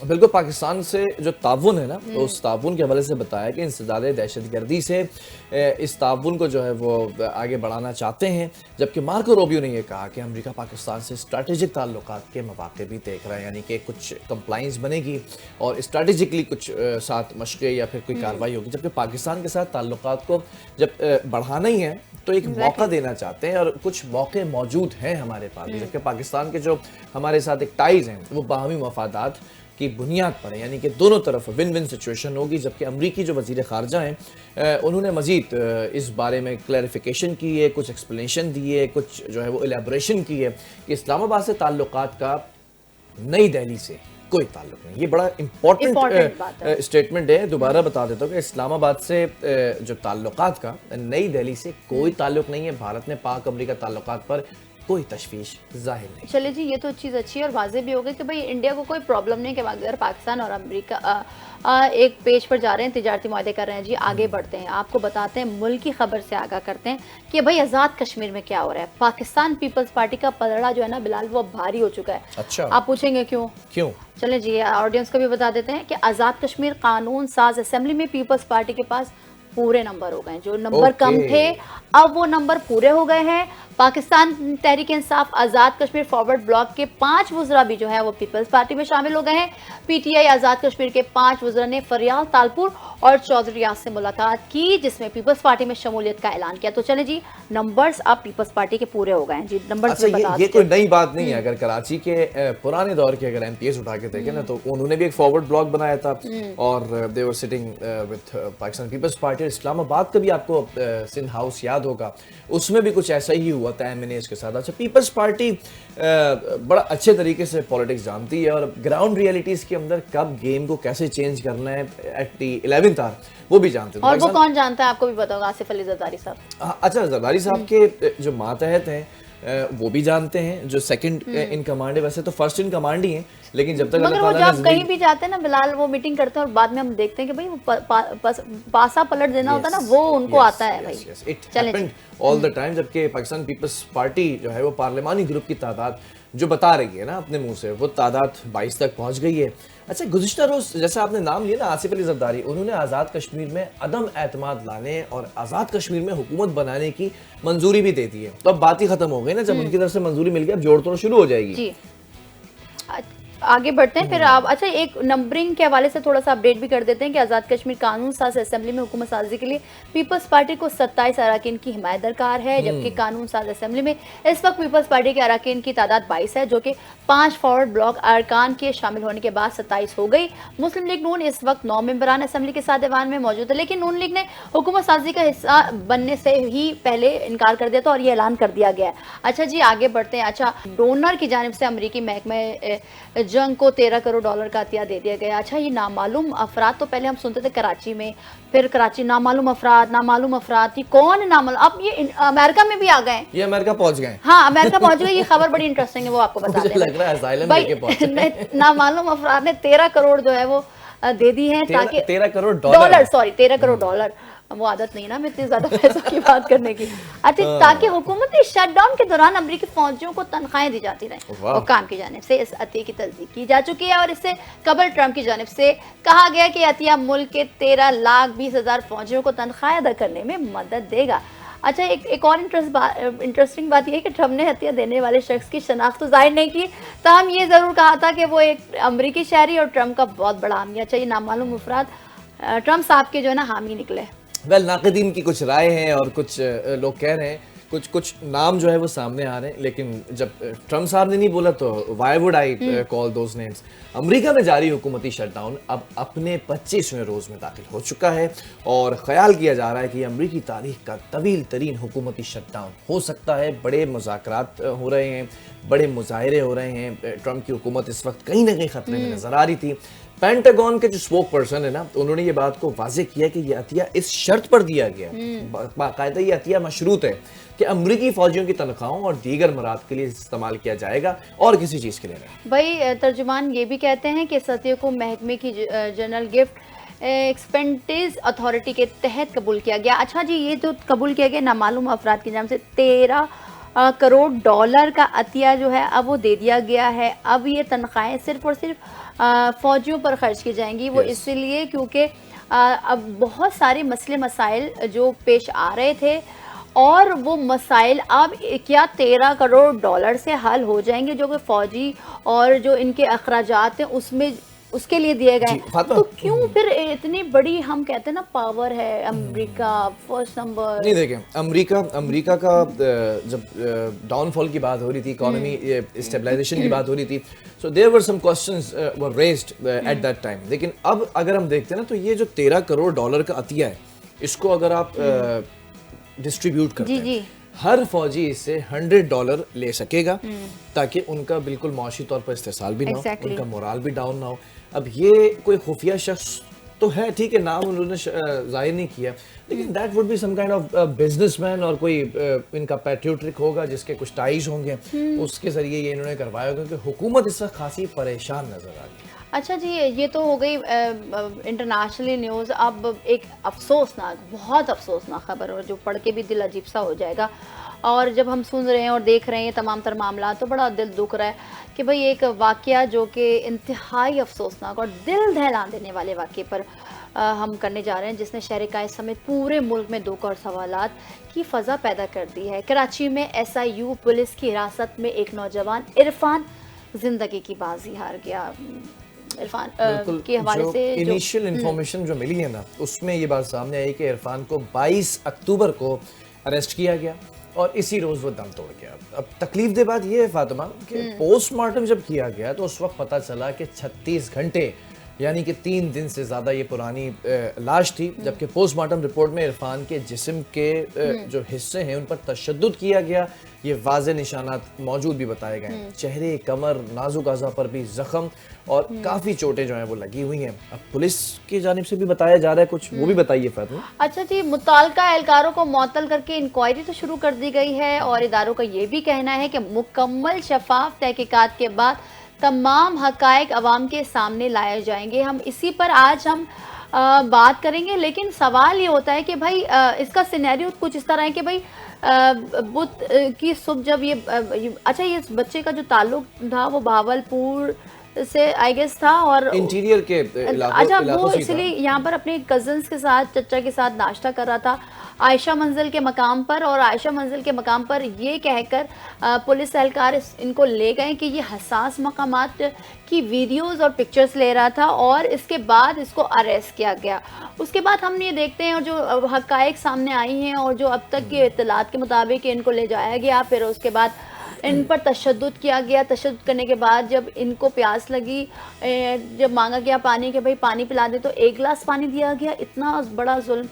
Speaker 2: बिल्कुल, पाकिस्तान से जो ताउन है ना, तो उस ताउन के हवाले से बताया कि इंसदाद दहशतगर्दी से इस ताउन को जो है वो आगे बढ़ाना चाहते हैं। जबकि मार्को रूबियो ने यह कहा कि अमेरिका पाकिस्तान से स्ट्रैटेजिक ताल्लुकात के मौके भी देख रहा है, यानी कि कुछ कंप्लाइंस बनेगी और स्ट्रैटेजिकली कुछ साथ मशक़े या फिर कोई कार्रवाई होगी। जबकि पाकिस्तान के साथ ताल्लुकात को जब बढ़ाना ही है तो एक मौका देना चाहते हैं और कुछ मौके मौजूद हैं हमारे पास। जबकि पाकिस्तान के जो हमारे साथ एक टाइज हैं वो बाहमी मफादात की बुनियाद पर है, यानी कि दोनों तरफ विन विन सिचुएशन होगी। जबकि अमरीकी जो वज़ीर ख़ारजा हैं उन्होंने मज़ीद इस बारे में क्लैरिफिकेशन की है, कुछ एक्सप्लेनेशन दी है, कुछ जो है वो एलेबोरेशन की है कि इस्लामाबाद से ताल्लुकात का नई दिल्ली से कोई ताल्लुक नहीं। ये बड़ा इंपॉर्टेंट स्टेटमेंट है। दोबारा बता देता हूँ कि इस्लामाबाद से जो ताल्लुकात का नई दिल्ली से कोई ताल्लुक नहीं है। भारत ने पाक अमरीका ताल्लुकात पर कोई तशवीश जाहिर नहीं।
Speaker 1: चलिए जी, ये तो चीज़ अच्छी है और वाज़े भी हो गई कि भाई इंडिया को कोई प्रॉब्लम नहीं कि अगर पाकिस्तान और अमेरिका एक पेज पर जा रहे हैं, तिजारती मुआहदे कर रहे हैं। जी आगे बढ़ते हैं, आपको बताते हैं, मुल्क की खबर से आगाह करते हैं कि भाई आज़ाद कश्मीर में क्या हो रहा है। पाकिस्तान पीपल्स पार्टी का पलड़ा जो है ना बिलाल, वो भारी हो चुका है।
Speaker 2: अच्छा,
Speaker 1: आप पूछेंगे क्यों? चले जी ऑडियंस को भी बता देते हैं कि आज़ाद कश्मीर कानून साज असेंबली में पीपल्स पार्टी के पास पूरे नंबर हो गए। जो नंबर कम थे अब वो नंबर पूरे हो गए हैं। पाकिस्तान तहरीक इंसाफ आज़ाद कश्मीर फॉरवर्ड ब्लॉक के 5 वज़रा भी जो है वो पीपल्स पार्टी में शामिल हो गए हैं। पीटीआई आज़ाद कश्मीर के 5 वज़रा ने फरियाल, तालपुर और चौधरी रियाज से मुलाकात की, जिसमें पीपल्स पार्टी में शमूलियत का ऐलान किया। तो चले जी, नंबर्स अब पीपल्स पार्टी के पूरे हो गए हैं। जी नंबर्स
Speaker 2: ये कोई नई बात नहीं है। अगर कराची के पुराने दौर के अगर एमपीएस उठा के देखें ना, तो उन्होंने भी एक फॉरवर्ड ब्लॉक बनाया था और they were sitting with Pakistan Peoples Party. Islamabad का भी आपको सिंध हाउस याद होगा, उसमें भी कुछ ऐसा ही हुआ हुआ था एमएनएस के साथ। अच्छा, पीपल्स पार्टी बड़ा अच्छे तरीके से पॉलिटिक्स जानती है और ग्राउंड रियलिटीज के अंदर कब गेम को कैसे चेंज करना है एट दी 11th आवर वो भी जानते हैं।
Speaker 1: और वो कौन जानता है, आपको भी पता होगा, आसिफ अली जरदारी साहब।
Speaker 2: अच्छा, जरदारी साहब के जो मातहत हैं वो भी जानते हैं, जो सेकंड इन कमांड है, वैसे तो फर्स्ट इन कमांड ही है, लेकिन जब तक
Speaker 1: मगर वो जब कहीं भी जाते हैं ना बिलाल, वो मीटिंग करते हैं और बाद में हम देखते हैं कि भाई वो पासा पलट देना होता है ना, वो उनको आता है भाई।
Speaker 2: It happened all the time. जबकि पाकिस्तान पीपल्स पार्टी जो है वो पार्लिमानी ग्रुप की तादाद जो बता रही है ना अपने मुंह से, वो तादाद 22 तक पहुंच गई है। अच्छा, गुज़िश्ता रोज जैसा आपने नाम लिया ना आसिफ अली जरदारी, उन्होंने आज़ाद कश्मीर में अदम एतमाद लाने और आज़ाद कश्मीर में हुकूमत बनाने की मंजूरी भी दे दी है। तो अब बात ही खत्म हो गई ना, जब उनकी तरफ से मंजूरी मिल गई, अब जोड़ तोड़ शुरू हो जाएगी।
Speaker 1: जी, आगे बढ़ते हैं फिर आप। अच्छा, एक नंबरिंग के हवाले से थोड़ा सा अपडेट भी कर देते हैं कि आज़ाद कश्मीर कानून साज असेंबली में हुकूमत साजी के लिए पीपल्स पार्टी को 27 अरकान की हिमायत दरकार है, जबकि कानून साज असेंबली में इस वक्त पीपल्स पार्टी के अरकान की तादाद 22 है, जो कि 5 फॉरवर्ड ब्लॉक अरकान के शामिल होने के बाद 27 हो गई। मुस्लिम लीग नून इस वक्त 9 मेंबरान असेंबली के साथ ऐवान में मौजूद है, लेकिन नून लीग ने हुकूमत साजी का हिस्सा बनने से ही पहले इनकार कर दिया था और ये ऐलान कर दिया गया है। अच्छा जी, आगे बढ़ते हैं। अच्छा, डोनर की जानिब से अमरीकी महकमे जंग को $13 करोड़ का अतिया दे दिया गया। अच्छा, ये नामालूम अफराद, तो पहले हम सुनते थे कराची में, फिर कराची नामालूम अफराद, ये कौन नामालूम, अब ये अमेरिका में भी आ गए,
Speaker 2: ये अमेरिका पहुंच गए।
Speaker 1: हाँ, अमेरिका पहुंच गए। ये खबर बड़ी इंटरेस्टिंग है, वो आपको बता दें।
Speaker 2: लग रहा है असाइलम लेके पहुंचे।
Speaker 1: नामालूम अफराद ने 13 करोड़ जो है वो दे दी है, ताकि
Speaker 2: 13 crore dollar,
Speaker 1: sorry 13 crore dollar, वो आदत नहीं ना मैं इतनी ज्यादा पैसों की बात करने की। अच्छा, ताकि हुकूमती शटडाउन के दौरान अमरीकी फौजियों को तनख्वाहें दी जाती रहें। हुकाम की जानिब से इस अतिये की तस्दीक की जा चुकी है और इससे कबल ट्रंप की जानिब से कहा गया कि अतिया मुल्क के 13,20,000 फौजियों को तनख्वाह अदा करने में मदद देगा। अच्छा, एक और इंटरेस्टिंग बात यह है कि ट्रंप ने हत्या देने वाले शख्स की शनाख्त तो जाहिर नहीं की, ताहम ये ज़रूर कहा था कि वो एक अमरीकी शहरी और ट्रंप का बहुत बड़ा हामी। अच्छा, ये नामालूम अफराद ट्रंप साहब के जो है ना हामी निकले।
Speaker 2: वेल, नाक़दीन की कुछ राय हैं और कुछ लोग कह रहे हैं, कुछ नाम जो है वो सामने आ रहे हैं, लेकिन जब ट्रंप साहब ने नहीं बोला तो why would I call those names. America में जारी हुकूमती शटडाउन अब अपने 25वें रोज़ में दाखिल हो चुका है और ख्याल किया जा रहा है कि अमेरिकी तारीख का तवील तरीन हुकूमती शटडाउन हो सकता है। बड़े मुज़ाकरात हो रहे हैं, बड़े मुजाहरे हो रहे हैं। ट्रंप की हुकूमत इस वक्त कहीं ना कहीं खतरे में नजर आ रही थी। पेंटागन के जो स्पोक पर्सन है ना, तो उन्होंने ये बात को वाजे किया कि ये अतिया इस शर्त पर दिया गया, बाकायदा ये अतिया मशरूत है कि अमरीकी फौजियों की तनख्वाहों और दीगर मराद के लिए इस्तेमाल किया जाएगा और किसी चीज़ के लिए नहीं।
Speaker 1: भाई, तर्जुमान ये भी कहते हैं कि इस अतिया को महकमे की जनरल गिफ्ट एक्सपेंडिचर अथॉरिटी के तहत कबूल किया गया। अच्छा जी, ये जो कबूल किया गया नामालूम अफराद के नाम से $13 करोड़ का अतिया जो है अब वो दे दिया गया है। अब ये तनख्वाहें सिर्फ और सिर्फ फौजियों पर खर्च की जाएंगी। वो इसलिए क्योंकि अब बहुत सारे मसले मसाइल जो पेश आ रहे थे और वो मसाइल अब क्या $13 करोड़ से हल हो जाएंगे, जो कि फौजी और जो इनके अखराजात हैं उसमें उसके लिए दिए गए। तो क्यों फिर इतनी बड़ी, हम कहते हैं ना पावर है अमेरिका फर्स्ट नंबर।
Speaker 2: नहीं, देखें, अमेरिका का जब डाउनफॉल की बात हो रही थी, इकोनॉमी स्टेबलाइजेशन की बात हो रही थी, so there were some questions were raised at that time. लेकिन अब अगर हम देखते हैं ना, तो ये जो $13 करोड़ का अतिया है, इसको अगर आप डिस्ट्रीब्यूट करते हैं, हर फौजी इससे $100 ले सकेगा ताकि उनका बिल्कुल मौशी तौर पर इस्तेसाल भी ना हो, उनका मोराल भी डाउन ना हो। अब ये कोई खुफिया शख्स तो है, ठीक है, नाम उन्होंने जाहिर नहीं किया, लेकिन that would be some kind of businessman और कोई इनका पैट्रियोटिक होगा जिसके कुछ टाइज होंगे, उसके जरिए ये इन्होंने करवाया होगा, क्योंकि हुकूमत इस वक्त खासी परेशान नजर आ रही है।
Speaker 1: अच्छा जी, ये तो हो गई इंटरनेशनली न्यूज़। अब एक अफसोसनाक, बहुत अफसोसनाक खबर और जो पढ़ के भी दिल अजीब सा हो जाएगा, और जब हम सुन रहे हैं और देख रहे हैं तमाम तर मामला, तो बड़ा दिल दुख रहा है कि भाई एक वाक़या जो कि इंतहाई अफसोसनाक और दिल दहला देने वाले वाक़े पर हम करने जा रहे हैं, जिसने शहर कायद समेत पूरे मुल्क में दुख और सवालात की फ़ज़ा पैदा कर दी है। कराची में SIU पुलिस की हिरासत में एक नौजवान इरफान ज़िंदगी की बाजी हार गया। इरफान के हवाले से
Speaker 2: इनिशियल इंफॉर्मेशन जो मिली है ना, उसमें ये बात सामने आई कि इरफान को 22 अक्टूबर को अरेस्ट किया गया और इसी रोज़ वो दम तोड़ गया। अब तकलीफ दे बात ये है फातिमा कि पोस्टमार्टम जब किया गया तो उस वक्त पता चला कि 36 घंटे यानी कि 3 दिन से ज़्यादा ये पुरानी लाश थी, जबकि पोस्टमार्टम रिपोर्ट में इरफान के जिस्म के जो हिस्से हैं उन पर तशद्दुद किया गया, ये वाज़े निशानात मौजूद भी बताए गए। चेहरे, कमर, नाजुक अज़ा पर भी ज़ख्म और काफ़ी चोटें जो हैं वो लगी हुई हैं। अब पुलिस की जानिब से भी बताया जा रहा है कुछ, वो भी बताइए फातिमा।
Speaker 1: अच्छा जी, मुत्तल्लिका एहलकारों को मुअत्तल करके इंक्वायरी तो शुरू कर दी गई है और इदारों का ये भी कहना है कि मुकम्मल शफाफ तहकीकात के बाद तमाम हकायक अवाम के सामने लाए जाएंगे। हम इसी पर आज हम बात करेंगे, लेकिन सवाल ये होता है कि भाई इसका सिनेरियो कुछ इस तरह है कि भाई बुध की सुबह जब अच्छा, ये बच्चे का जो ताल्लुक था वो भावलपुर से आई गेस था और
Speaker 2: इंटीरियर के
Speaker 1: अच्छा, वो इसलिए यहाँ पर अपने कजन्स के साथ, चचा के साथ नाश्ता कर रहा था आयशा मंजिल के मकाम पर, और आयशा मंजिल के मकाम पर ये कहकर पुलिस एहलकार इनको ले गए कि ये हसास मकामात की वीडियोस और पिक्चर्स ले रहा था और इसके बाद इसको अरेस्ट किया गया। उसके बाद हम ये देखते हैं और जो हकायक सामने आई हैं और जो अब तक के इत्तलात के मुताबिक इनको ले जाया गया, फिर उसके बाद इन पर तशद्दुद किया गया। तशद्दुद करने के बाद जब इनको प्यास लगी, जब मांगा गया पानी के भाई पानी पिला दे, तो 1 गिलास पानी दिया गया। इतना बड़ा जुल्म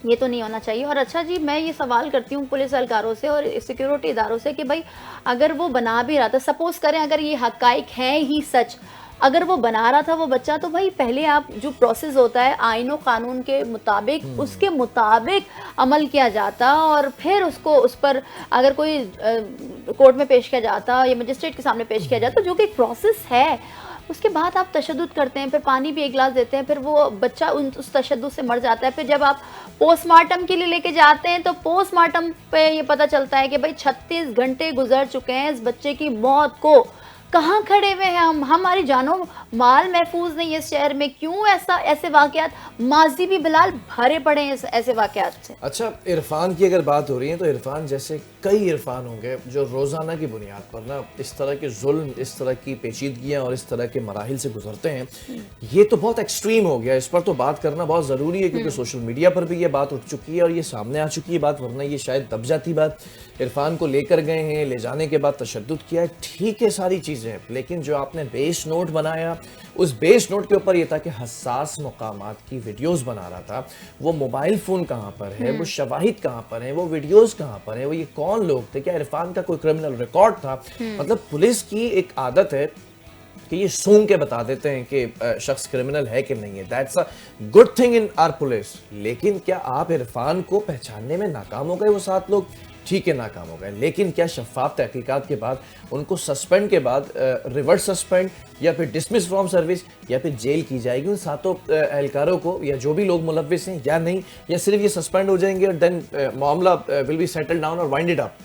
Speaker 1: ये तो नहीं होना चाहिए। और अच्छा जी, मैं ये सवाल करती हूँ पुलिस एहलकारों से और सिक्योरिटी इदारों से कि भाई अगर वो बना भी रहा था, सपोज करें अगर ये हकाइक हैं ही सच, अगर वो बना रहा था वो बच्चा, तो भाई पहले आप जो प्रोसेस होता है आईन और कानून के मुताबिक उसके मुताबिक अमल किया जाता और फिर उसको उस पर अगर कोई कोर्ट में पेश किया जाता या मजिस्ट्रेट के सामने पेश किया जाता, जो कि एक प्रोसेस है। उसके बाद आप तशद्दुद करते हैं, फिर पानी भी 1 गिलास देते हैं, फिर वो बच्चा उस तशद्दुद से मर जाता है। फिर जब आप पोस्टमार्टम के लिए लेके जाते हैं तो पोस्टमार्टम पे ये पता चलता है कि भाई 36 घंटे गुजर चुके हैं इस बच्चे की मौत को। कहाँ खड़े हुए हैं हम? हमारी जानो माल महफूज नहीं है इस शहर में। क्यों ऐसे वाकयात माजी भी बिलाल भरे पड़े हैं ऐसे वाकयात से।
Speaker 2: अच्छा, इरफान की अगर बात हो रही है तो इरफान जैसे कई इरफान होंगे जो रोज़ाना की बुनियाद पर ना इस तरह के जुल्म, इस तरह की पेचीदगियाँ और इस तरह के मराहिल से गुजरते हैं। ये तो बहुत एक्सट्रीम हो गया, इस पर तो बात करना बहुत ज़रूरी है क्योंकि सोशल मीडिया पर भी ये बात उठ चुकी है और ये सामने आ चुकी है बात, वरना ये शायद दब जाती बात। इरफान को लेकर गए हैं, ले जाने के बाद तशद्दुद किया है, ठीक है सारी चीज़ें, लेकिन जो आपने बेस नोट बनाया उस बेस नोट के ऊपर ये था कि हसास मकामात की वीडियोस बना रहा था। वो मोबाइल फ़ोन कहाँ पर है, वो शवाहिद कहाँ पर हैं, वो वीडियोस कहाँ पर हैं, वो ये कौन लोग थे, क्या इरफान का कोई क्रिमिनल रिकॉर्ड था। मतलब पुलिस की एक आदत है कि ये सूंघ के बता देते हैं कि शख्स क्रिमिनल है कि नहीं है। That's a good thing in our police. लेकिन क्या आप इरफान को पहचानने में नाकाम हो गए? वो 7 लोग ठीक है नाकाम हो गए, लेकिन क्या शफाफ तहकीकात के बाद उनको सस्पेंड के बाद रिवर्स सस्पेंड या फिर डिसमिस फ्रॉम सर्विस या फिर जेल की जाएगी उन 7 एहलकारों को, या जो भी लोग मुलव्विस हैं, या नहीं, या सिर्फ ये सस्पेंड हो जाएंगे और देन मामला विल बी सेटल डाउन और वाइंड इट अप?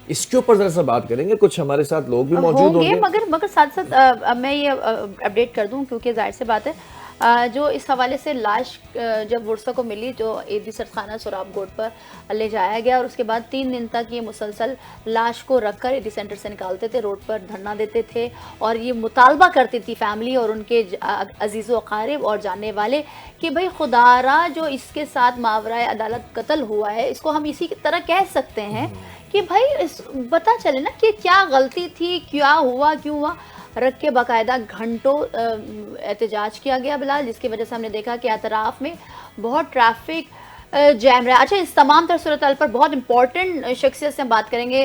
Speaker 2: इसके ऊपर जरा सा बात करेंगे। कुछ हमारे साथ लोग भी मौजूद होंगे,
Speaker 1: मगर साथ साथ मैं ये अपडेट कर दूं क्योंकि जाहिर सी बात है जो इस हवाले से लाश जब वर्षा को मिली जो एदी सरखाना सुराब गोड पर ले जाया गया और उसके बाद 3 दिन तक ये मुसलसल लाश को रखकर एदी सेंटर से निकालते थे, रोड पर धरना देते थे और ये मुतालबा करती थी फैमिली और उनके अजीज़ व अकारिब और जानने वाले कि भाई खुदारा जो इसके साथ मावराए अदालत कत्ल हुआ है, इसको हम इसी तरह कह सकते हैं कि भाई पता चले ना कि क्या गलती थी, क्या हुआ, क्यों हुआ। रख के बाकायदा घंटों एहतजाज किया गया बिलाल, जिसकी वजह से हमने देखा कि अतराफ में बहुत ट्रैफिक जैम रहा। अच्छा, इस तमाम तर सूरत पर बहुत इंपॉर्टेंट शख्सियत से हम बात करेंगे।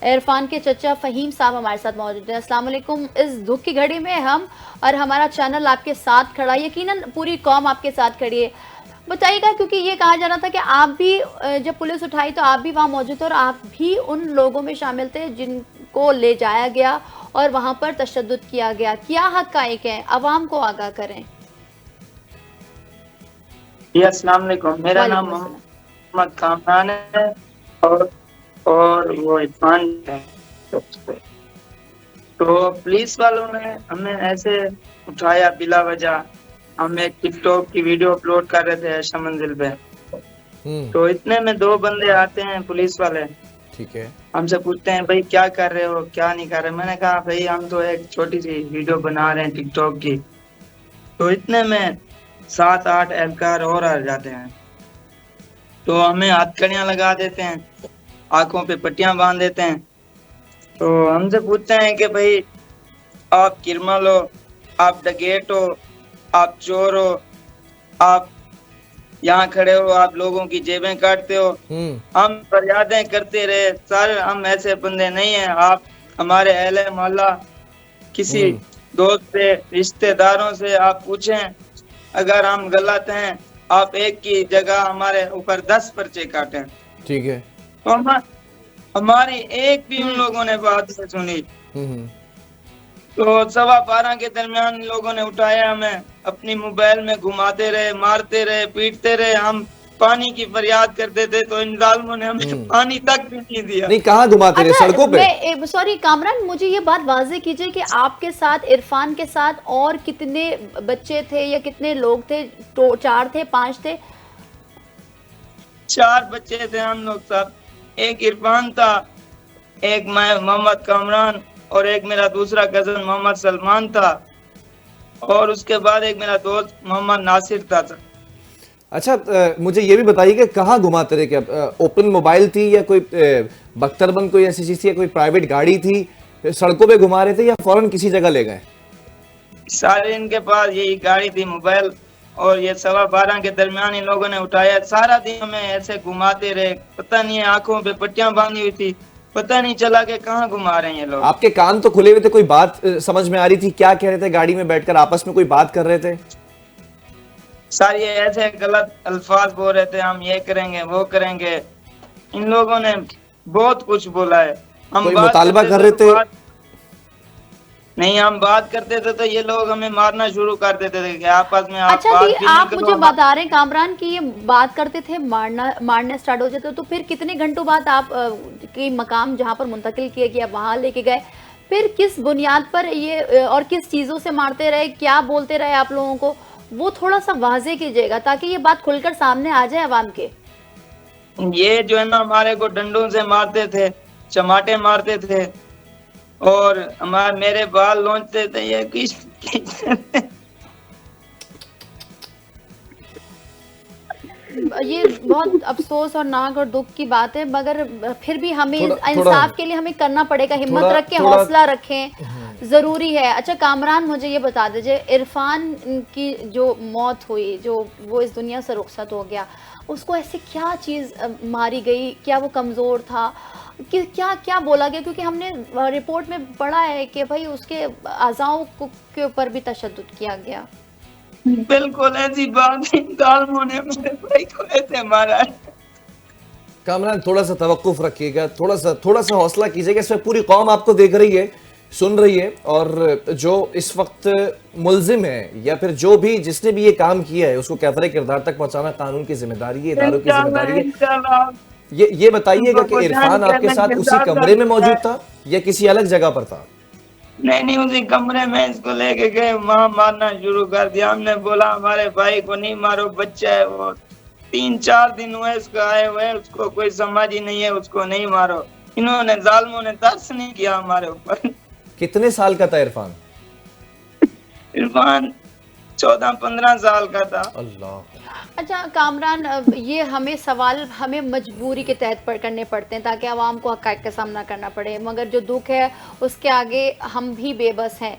Speaker 1: इरफान के चचा फ़हीम साहब हमारे साथ मौजूद हैं। अस्सलाम वालेकुम। इस दुख की घड़ी में हम और हमारा चैनल आपके साथ खड़ा, यकीनन पूरी कौम आपके साथ खड़ी है। बताइएगा, क्योंकि ये कहा जा रहा था कि आप भी जब पुलिस उठाई तो आप भी वहाँ मौजूद थे और आप भी उन लोगों में शामिल थे जिनको ले जाया गया और वहाँ पर तशद्दुद किया गया। क्या हक़ाइक़ हैं, अवाम को आगाह करें।
Speaker 3: अस्सलाम वालेकुम, मेरा नाम मोहम्मद कामरान है और वो इरफान है। तो पुलिस वालों ने हमें ऐसे उठाया बिला वजह। हम एक टिकटॉक की वीडियो अपलोड कर रहे थे आयशा मंजिल पे, तो इतने में 2 बंदे आते हैं पुलिस वाले, ठीक है, हमसे पूछते हैं भाई क्या कर रहे हो, क्या नहीं कर रहे। मैंने कहा भाई हम तो एक छोटी सी वीडियो बना रहे हैं टिकटॉक की। तो इतने में 7-8 एहलकार और आ जाते हैं, तो हमें हथकड़ियां लगा देते हैं, आंखों पे पट्टियां बांध देते हैं। तो हमसे पूछते हैं कि भाई आप किरमल हो, आप डगेट हो, आप चोर हो, आप यहाँ खड़े हो, आप लोगों की जेबें काटते हो। हम फरियादें करते रहे सर, हम ऐसे बंदे नहीं हैं। आप हमारे अहले मोहल्ला किसी दोस्त से, रिश्तेदारों से आप पूछें, अगर हम गलत हैं, आप एक की जगह हमारे ऊपर 10 पर्चे काटें।
Speaker 2: ठीक है।
Speaker 3: तो हमारी एक भी उन लोगों ने बात नहीं सुनी। तो 12:15 के दरमियान लोगों ने उठाया, हमें अपनी मोबाइल में घुमाते रहे, मारते रहे, पीटते रहे। हम पानी की फरियाद करते थे तो इन जालिमों ने हमें पानी तक भी नहीं दिया।
Speaker 2: नहीं, कहाँ घुमाते रहे? सड़कों पे?
Speaker 1: मैं सॉरी कामरान, मुझे ये बात वाज़ेह कीजिए कि आपके साथ, इरफान के साथ और कितने बच्चे थे या कितने लोग थे? तो 4 थे, 5 थे?
Speaker 3: 4 बच्चे थे हम लोग साहब। एक इरफान था, एक मैं मोहम्मद कामरान, और एक मेरा दूसरा कजन मोहम्मद सलमान था, और उसके बाद एक मेरा दोस्त मोहम्मद नासिर था।
Speaker 2: अच्छा, मुझे ये भी बताइए कि कहाँ घुमाते रहे? क्या ओपन मोबाइल थी या कोई बख्तरबंद कोई ऐसी चीज थी या कोई प्राइवेट गाड़ी थी? सड़कों पे घुमा रहे थे या फौरन किसी जगह ले गए?
Speaker 3: सारे इनके पास यही गाड़ी थी, मोबाइल, और ये 12:15 के दरमियान इन लोगों ने उठाया। सारा दिन हमें ऐसे घुमाते रहे, पता नहीं है, आंखों पे पट्टियां बांधी हुई थी, पता नहीं चला कि कहाँ घुमा रहे हैं ये लोग।
Speaker 2: आपके कान तो खुले हुए थे, कोई बात समझ में आ रही थी? क्या कह रहे थे? गाड़ी में बैठकर आपस में कोई बात कर रहे थे?
Speaker 3: सर ये ऐसे गलत अल्फाज बोल रहे थे, हम ये करेंगे, वो करेंगे। इन लोगों ने बहुत कुछ बोला है। हम
Speaker 2: कोई मुतालबा कर रहे थे?
Speaker 3: नहीं, हम बात करते थे तो ये लोग हमें मारना शुरू कर देते थे कि आपस में आप
Speaker 1: अच्छा जी, आप मुझे बता रहे हैं कामरान कि ये बात करते थे, मारना स्टार्ट हो जाते, तो फिर कितने घंटों बाद आप की मकाम जहाँ पर मुंतकिल किया गया वहां लेके गए? फिर किस बुनियाद पर ये और किस चीजों से मारते रहे, क्या बोलते रहे आप लोगों को, वो थोड़ा सा वाजे कीजिएगा ताकि ये बात खुलकर सामने आ जाए अवाम के।
Speaker 3: ये जो है ना, हमारे को डंडों से मारते थे, चमाटे मारते थे, और मेरे बाल लौंचते थे। ये किस
Speaker 1: ये बहुत अफसोस और नाक और दुख की बात है, मगर फिर भी हमें इंसाफ के लिए हमें करना पड़ेगा। हिम्मत रखें, हौसला रखें, ज़रूरी है। अच्छा कामरान, मुझे ये बता दीजिए, इरफान की जो मौत हुई, जो वो इस दुनिया से रुखसत हो गया, उसको ऐसे क्या चीज़ मारी गई? क्या वो कमज़ोर था कि क्या क्या बोला गया? क्योंकि हमने रिपोर्ट में पढ़ा है कि भाई उसके अज़ाओं के ऊपर भी तशद्दुद किया गया।
Speaker 3: बिल्कुल ऐसी बात है, ने मेरे भाई को ऐसे मारा है।
Speaker 2: कामरान, थोड़ा सा तवक्कुफ रखिएगा, थोड़ा सा हौसला कीजिएगा। इसमें पूरी कौम आपको देख रही है, सुन रही है, और जो इस वक्त मुल्जिम है या फिर जो भी जिसने भी ये काम किया है उसको कैफरे किरदार तक पहुंचाना कानून की जिम्मेदारी है, इदारों की जिम्मेदारी है। ये बताइएगा कि इरफान आपके साथ उसी कमरे में मौजूद था या किसी अलग जगह पर था?
Speaker 3: नहीं, उसी कमरे में इसको लेके गए, वहां मारना शुरू कर दिया। हमने बोला हमारे भाई को नहीं मारो, बच्चा है वो, 3-4 दिन हुए इसको आए हुए, उसको कोई समझ ही नहीं है, उसको नहीं मारो। इन्होंने, जालिमों ने तरस नहीं किया हमारे ऊपर।
Speaker 2: कितने साल का था इरफान?
Speaker 3: इरफान 14-15 साल का था।
Speaker 2: अल्लाह।
Speaker 1: अच्छा कामरान, ये हमें सवाल हमें मजबूरी के तहत करने पड़ते हैं ताकि आवाम को हक़ाइक़ का सामना करना पड़े, मगर जो दुख है उसके आगे हम भी बेबस हैं।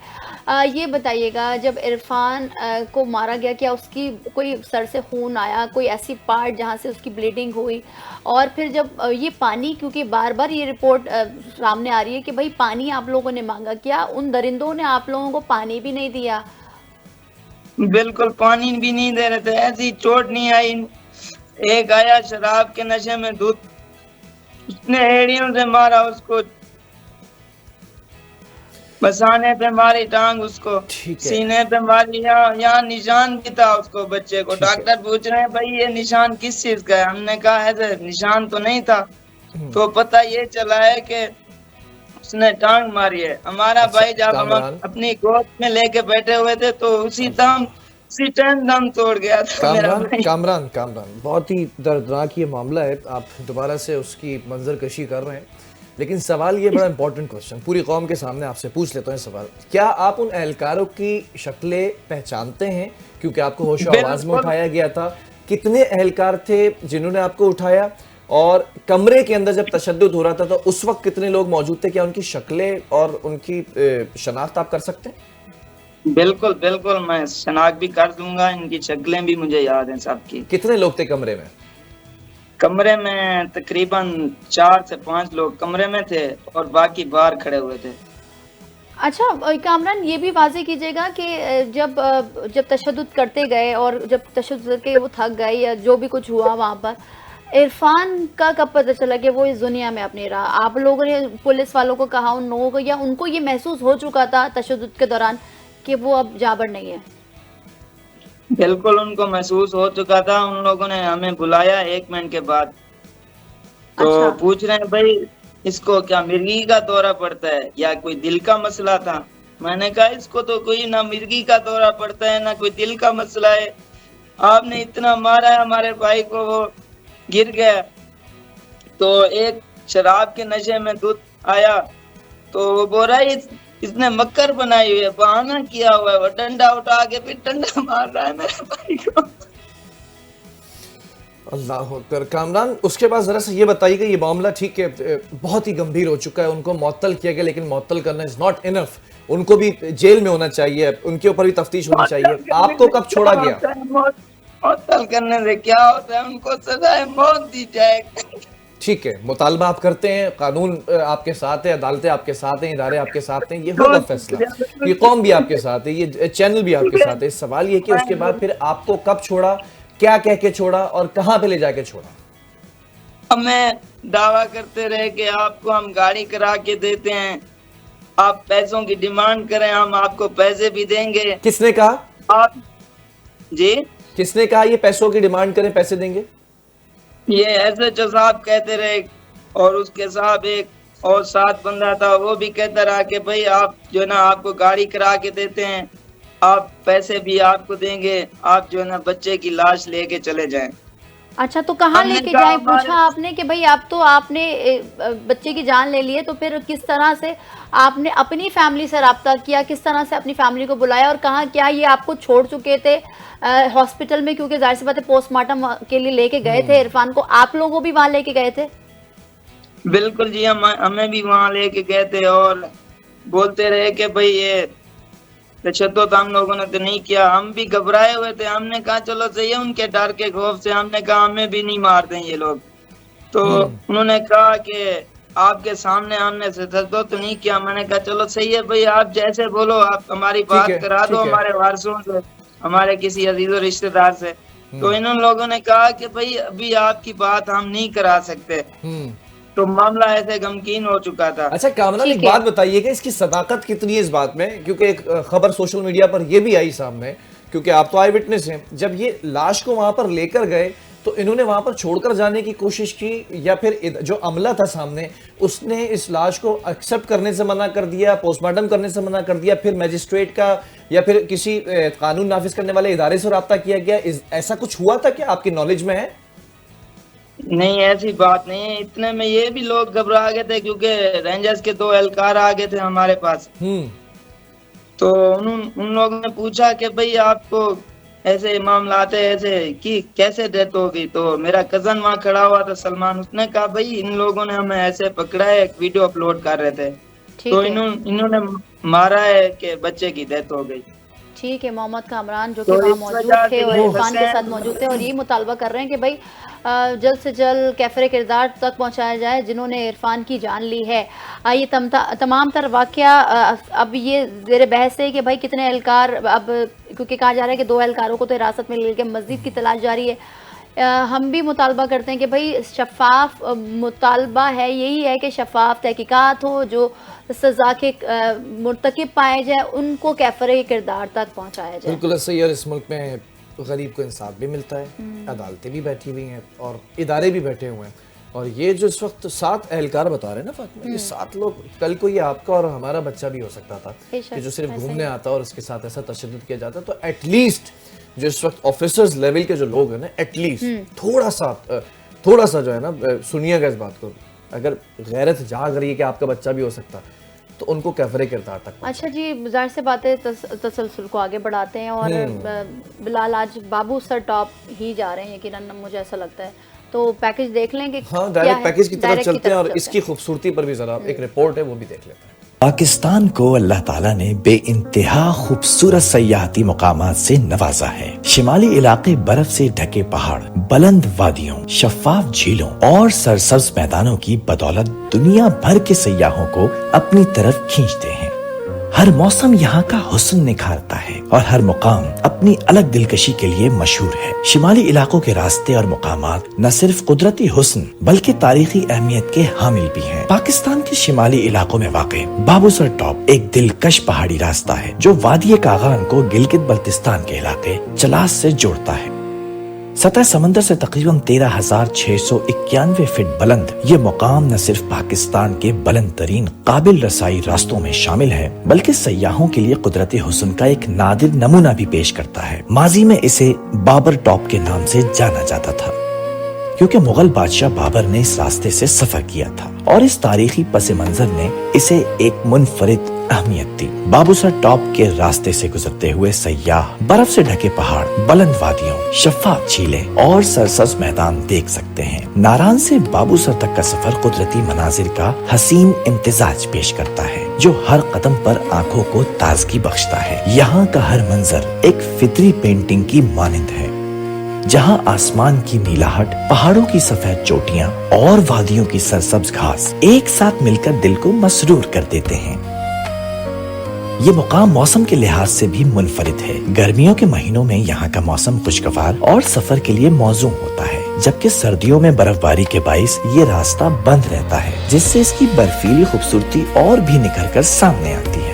Speaker 1: ये बताइएगा, जब इरफान को मारा गया, क्या उसकी कोई सर से खून आया, कोई ऐसी पार्ट जहाँ से उसकी ब्लीडिंग हुई? और फिर जब ये पानी, क्योंकि बार बार ये रिपोर्ट सामने आ रही है कि भाई पानी आप लोगों ने मांगा, क्या उन दरिंदों ने आप लोगों को पानी भी नहीं दिया?
Speaker 3: बिल्कुल पानी भी नहीं दे रहे थे, ऐसी चोट नहीं आई। एक आया शराब के नशे में दूध, उसने एड़ियों से मारा उसको, बसाने पे मारी टांग उसको, सीने पे मारी, यहाँ निशान भी था उसको, बच्चे को। डॉक्टर पूछ रहे हैं भाई ये निशान किस चीज का है? हमने कहा ऐसे निशान तो नहीं था। तो पता ये चला है कि उसने टांग मारी है। हमारा भाई जब हम अपनी गोद में लेके बैठे हुए थे तो उसी टाइम दम तोड़ गया था मेरा भाई।
Speaker 2: कामरान, बहुत ही दर्दनाक ये मामला है, आप दोबारा से उसकी मंजरकशी कर रहे हैं, लेकिन सवाल ये बड़ा इंपॉर्टेंट क्वेश्चन पूरी कौम के सामने आपसे पूछ लेता हूँ सवाल। क्या आप उन एहलकारों की शक्लें पहचानते हैं? क्योंकि आपको होशो आवाज में उठाया गया था। कितने एहलकार थे जिन्होंने आपको उठाया, और कमरे के अंदर जब तशद्दुद हो रहा था तो उस वक्त कितने लोग मौजूद थे? क्या उनकी शक्लें और उनकी शनाख्त आप कर सकते हैं?
Speaker 3: बिल्कुल बिल्कुल, मैं शनाख्त भी कर दूंगा, इनकी शक्लें भी मुझे याद हैं सबकी।
Speaker 2: कितने लोग थे कमरे में?
Speaker 3: कमरे में तकरीबन 4 से 5 लोग कमरे में थे और बाकी बाहर खड़े हुए थे।
Speaker 1: अच्छा कामरान, ये भी वाज़ेह कीजिएगा कि जब तशद्दुद करते गए और जब तशद्दुद करके वो थक गए या जो भी कुछ हुआ वहाँ पर, इरफान का कब पता चला कि वो इस दुनिया में अब नहीं रहा? आप लोगों ने पुलिस वालों को कहा उन लोगों को, या उनको ये महसूस हो चुका था तशद्दुद के दौरान कि वो अब जाबर नहीं है?
Speaker 3: बिल्कुल उनको महसूस हो चुका था। उन लोगों ने हमें बुलाया 1 मिनट के बाद, तो
Speaker 1: अच्छा।
Speaker 3: पूछ रहे हैं भाई इसको क्या मिर्गी का दौरा पड़ता है या कोई दिल का मसला था। मैंने कहा इसको तो कोई ना मिर्गी का दौरा पड़ता है ना कोई दिल का मसला है, आपने इतना मारा है हमारे भाई को, वो गिर गया। तो एक शराब के नशे में दूध आया, तो वो बोल रहा है इसने मक्कर बनाई हुई है, बहाना किया हुआ है, वो डंडा उठा के फिर डंडा मार रहा है मेरे भाई को।
Speaker 2: अल्लाह अकबर। कामरान, उसके बाद ज़रा सा ये बताइए कि ये मामला ठीक है बहुत ही गंभीर हो चुका है, उनको मुअत्तल किया गया, लेकिन मुअत्तल करना इज़ नॉट इनफ, उनको भी जेल में होना चाहिए, उनके ऊपर भी तफ्तीश होनी चाहिए। आपको कब छोड़ा गया?
Speaker 3: मुअत्तल करने से क्या होता है, उनको सजाए मौत दी जाए।
Speaker 2: ठीक है, मुतालबा आप करते हैं, कानून आपके साथ है, अदालतें आपके साथ हैं, इदारे आपके साथ हैं, ये होगा फैसला, ये कौम भी आपके साथ है, ये चैनल भी आपके साथ है। सवाल ये कि उसके बाद फिर आपको कब छोड़ा, क्या कह के छोड़ा और कहाँ पे ले जाके छोड़ा?
Speaker 3: हमें दावा करते रहे कि आपको हम गाड़ी करा के देते हैं, आप पैसों की डिमांड करें हम आपको पैसे भी देंगे।
Speaker 2: किसने कहा?
Speaker 3: आप जी,
Speaker 2: किसने कहा ये पैसों की डिमांड करें पैसे देंगे?
Speaker 3: ये एसएचओ साहब कहते रहे, और उसके साहब एक और साथ बंदा था वो भी कहता रहा कि भाई आप जो है ना आपको गाड़ी करा के देते हैं, आप पैसे भी आपको देंगे, आप जो है ना बच्चे की लाश लेके चले जाएं।
Speaker 1: अच्छा, तो कहाँ
Speaker 3: हमने
Speaker 1: लेके
Speaker 3: कहा
Speaker 1: जाए?
Speaker 3: हमारे-
Speaker 1: पूछा आपने कि भाई आप तो आपने बच्चे की जान ले ली है, तो फिर किस तरह से आपने अपनी फैमिली से रब्ता किया, किस तरह से अपनी फैमिली को बुलाया और कहाँ, क्या ये आपको छोड़ चुके थे हॉस्पिटल में? क्योंकि जाहिर सी बात है पोस्टमार्टम के लिए लेके गए थे इरफान को, आप लोगों भी वहां लेके गए थे?
Speaker 3: बिल्कुल जी, हमें भी वहां लेके गए थे और बोलते रहे कि भाई ये तशद्दुद हम लोगों ने तो नहीं किया। हम भी घबराए हुए थे, हमने कहा चलो सही है, उनके डर के खौफ से हमने कहा हमें भी नहीं मार दें ये लोग। तो उन्होंने कहा कि आपके सामने हमने तशद्दुद तो नहीं किया। मैंने कहा चलो सही है भाई, आप जैसे बोलो, आप हमारी बात करा दो हमारे वारसों से, हमारे किसी अजीज रिश्तेदार से। तो इन लोगों ने कहा कि भाई अभी आपकी बात हम नहीं करा सकते। तो मामला ऐसे गमकीन हो चुका था।
Speaker 2: अच्छा कामरान, एक बात बताइए कि इसकी सदाकत कितनी है इस बात में, क्योंकि एक खबर सोशल मीडिया पर यह भी आई सामने, क्योंकि आप तो आई विटनेस हैं, जब ये लाश को वहां पर लेकर गए तो इन्होंने वहां पर छोड़कर जाने की कोशिश की, या फिर जो अमला था सामने उसने इस लाश को एक्सेप्ट करने से मना कर दिया, पोस्टमार्टम करने से मना कर दिया, फिर मजिस्ट्रेट का या फिर किसी कानून नाफिज करने वाले इदारे से रब्ता किया गया? ऐसा कुछ हुआ था क्या, आपकी नॉलेज में है?
Speaker 3: नहीं, ऐसी बात नहीं है। इतने में ये भी लोग घबरा गए थे क्योंकि रेंजर्स के 2 एहलकार आ गए थे हमारे पास। तो उन लोगों ने पूछा कि भाई आपको ऐसे मामला आते ऐसे कि कैसे डेथ हो गई? तो मेरा कजन वहाँ खड़ा हुआ था सलमान, उसने कहा भाई इन लोगों ने हमें ऐसे पकड़ा है, एक वीडियो अपलोड कर रहे थे, तो इन्होंने मारा है कि बच्चे की डेथ हो गई।
Speaker 1: ठीक है, मोहम्मद कामरान जो कि वहाँ मौजूद थे और इरफान के साथ मौजूद थे और ये मुतालबा कर रहे हैं कि भाई जल्द से जल्द कैफरे किरदार तक पहुंचाया जाए जिन्होंने इरफान की जान ली है। ये तमाम तर वाक़या अब ये ज़ेर बहस है कि भाई कितने एहलकार, अब क्योंकि कहा जा रहा है कि 2 एहलकारों को तो हिरासत में लेकर मज़ीद की तलाश जारी है। हम भी मुतालबा करते हैं कि भाई शफाफ मुतालबा है, यही है कि शफाफ तहकीकात हो, जो सज़ा के मुर्तकिब पाए जाए उनको कैफरे किरदार तक पहुँचाया जाए।
Speaker 2: बिल्कुल सही। और इस मुल्क में गरीब को इंसाफ भी मिलता है, अदालतें भी बैठी हुई हैं और इदारे भी बैठे हुए हैं। और ये जो इस वक्त 7 एहलकार बता रहे हैं ना फातिमा, ये 7 लोग, कल को ये आपका और हमारा बच्चा भी हो सकता था कि जो सिर्फ घूमने आता और उसके साथ ऐसा तशद्दुद किया जाता। तो एटलीस्ट जो इस वक्त ऑफिसर्स लेवल के जो लोग हैं ना, एटलीस्ट थोड़ा सा जो है ना, सुनिएगा इस बात को, अगर गैरत जाग रही है कि आपका बच्चा भी हो सकता तो उनको कैफरे किरदार तक। अच्छा
Speaker 1: जी, जाहिर से बात है, तसलसल को आगे बढ़ाते हैं और बिलाल आज बाबू सर टॉप ही जा रहे हैं यकीनन, मुझे ऐसा लगता है। तो पैकेज देख लेंगे,
Speaker 2: हाँ डायरेक्ट पैकेज की तरफ चलते हैं और इसकी खूबसूरती पर भी जरा एक रिपोर्ट है वो भी देख लेते हैं।
Speaker 4: पाकिस्तान को अल्लाह ताला ने बेइंतहा खूबसूरत सयाहती मुकामात से नवाजा है। शिमाली इलाके बर्फ से ढके पहाड़, बुलंद वादियों, शफाफ झीलों और सरसब्ज मैदानों की बदौलत दुनिया भर के सयाहों को अपनी तरफ खींचते हैं। हर मौसम यहाँ का हुस्न निखारता है और हर मुकाम अपनी अलग दिलकशी के लिए मशहूर है। शिमाली इलाकों के रास्ते और मुकामात न सिर्फ कुदरती हुस्न बल्कि तारीखी अहमियत के हामिल भी हैं। पाकिस्तान के शिमाली इलाकों में वाक़े बाबूसर टॉप एक दिलकश पहाड़ी रास्ता है जो वादी कागान को गिलगित बल्तिस्तान के इलाके चलास से जोड़ता है। सतह समंदर से तकरीबन 13,691 फीट बुलंद ये मुकाम न सिर्फ पाकिस्तान के बुलंद तरीन काबिल रसाई रास्तों में शामिल है बल्कि सयाहों के लिए कुदरती हुस्न का एक नादिर नमूना भी पेश करता है। माजी में इसे बाबर टॉप के नाम से जाना जाता था क्योंकि मुगल बादशाह बाबर ने इस रास्ते से सफर किया था और इस तारीखी पस मंजर ने इसे एक मुनफरिद अहमियत दी। बाबूसर टॉप के रास्ते से गुजरते हुए सयाह बर्फ से ढके पहाड़, बुलंद वादियों, शफाफ झीलें और सरसब्ज मैदान देख सकते हैं। नारान से बाबूसर तक का सफर कुदरती मनाजिर का हसीन इम्तिजाज पेश करता है जो हर कदम पर आंखों को ताजगी बख्शता है। यहाँ का हर मंजर एक फितरी पेंटिंग की मानिंद है जहाँ आसमान की नीलाहट, पहाड़ों की सफेद चोटियाँ और वादियों की सरसब्ज घास एक साथ मिलकर दिल को मसरूर कर देते हैं। ये मुकाम मौसम के लिहाज से भी मुनफरिद है। गर्मियों के महीनों में यहाँ का मौसम खुशगवार और सफर के लिए मौजूद होता है जबकि सर्दियों में बर्फबारी के बाइस ये रास्ता बंद रहता है जिससे इसकी बर्फीली खूबसूरती और भी निखर कर सामने आती है।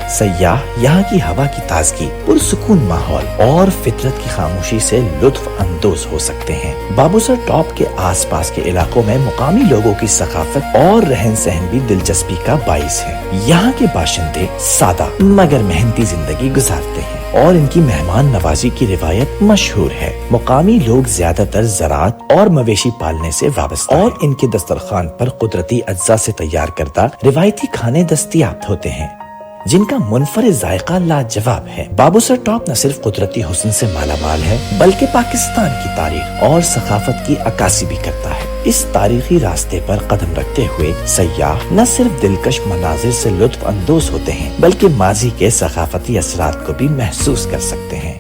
Speaker 4: सयाह यहाँ की हवा की ताजगी, पुरसुकून माहौल और फितरत की खामोशी से लुत्फ अंदोज हो सकते हैं। बाबूसर टॉप के आसपास के इलाकों में मुकामी लोगों की सकाफत और रहन सहन भी दिलचस्पी का बाइस है। यहाँ के बाशिंदे सादा मगर मेहनती जिंदगी गुजारते हैं और इनकी मेहमान नवाजी की रिवायत मशहूर है। मुकामी लोग ज्यादातर ज़राअत और मवेशी पालने से वाबस्ता और इनके दस्तरखान पर कुदरती अज्जा से तैयार करदा रिवायती खाने दस्तयाब होते हैं जिनका मुनफरिद जायका लाजवाब है। बाबूसर टॉप न सिर्फ कुदरती हुस्न से मालामाल है बल्कि पाकिस्तान की तारीख और सकाफत की अक्कासी भी करता है। इस तारीखी रास्ते पर कदम रखते हुए सयाह न सिर्फ दिलकश मनाजिर से लुत्फ अंदोज होते हैं बल्कि माजी के सकाफती असरात को भी महसूस कर सकते हैं।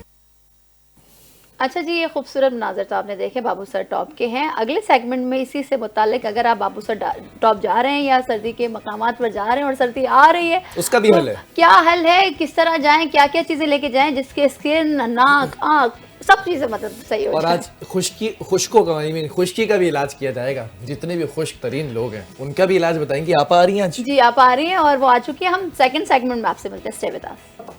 Speaker 1: अच्छा जी, ये खूबसूरत मनाज़र तो आपने देखे बाबूसर टॉप के हैं। अगले सेगमेंट में इसी से मुतालिक अगर आप बाबूसर टॉप जा रहे हैं या सर्दी के मकामात पर जा रहे हैं और सर्दी आ रही है
Speaker 2: उसका भी हल है।
Speaker 1: क्या हल है, किस तरह जाएं, क्या क्या चीज़ें लेके जाएं जिसके स्किन, नाक, आँख सब चीज़ें मतलब सही हो
Speaker 2: और
Speaker 1: जाए।
Speaker 2: आज खुश्की का भी इलाज किया जाएगा। जितने भी खुश्क तरीन लोग हैं उनका भी इलाज बताएंगे। आप आ रही हैं आज?
Speaker 1: जी आप आ रही हैं और वो आ चुकी है। हम सेकंड सेगमेंट में आपसे मिलते हैं। Stay with us.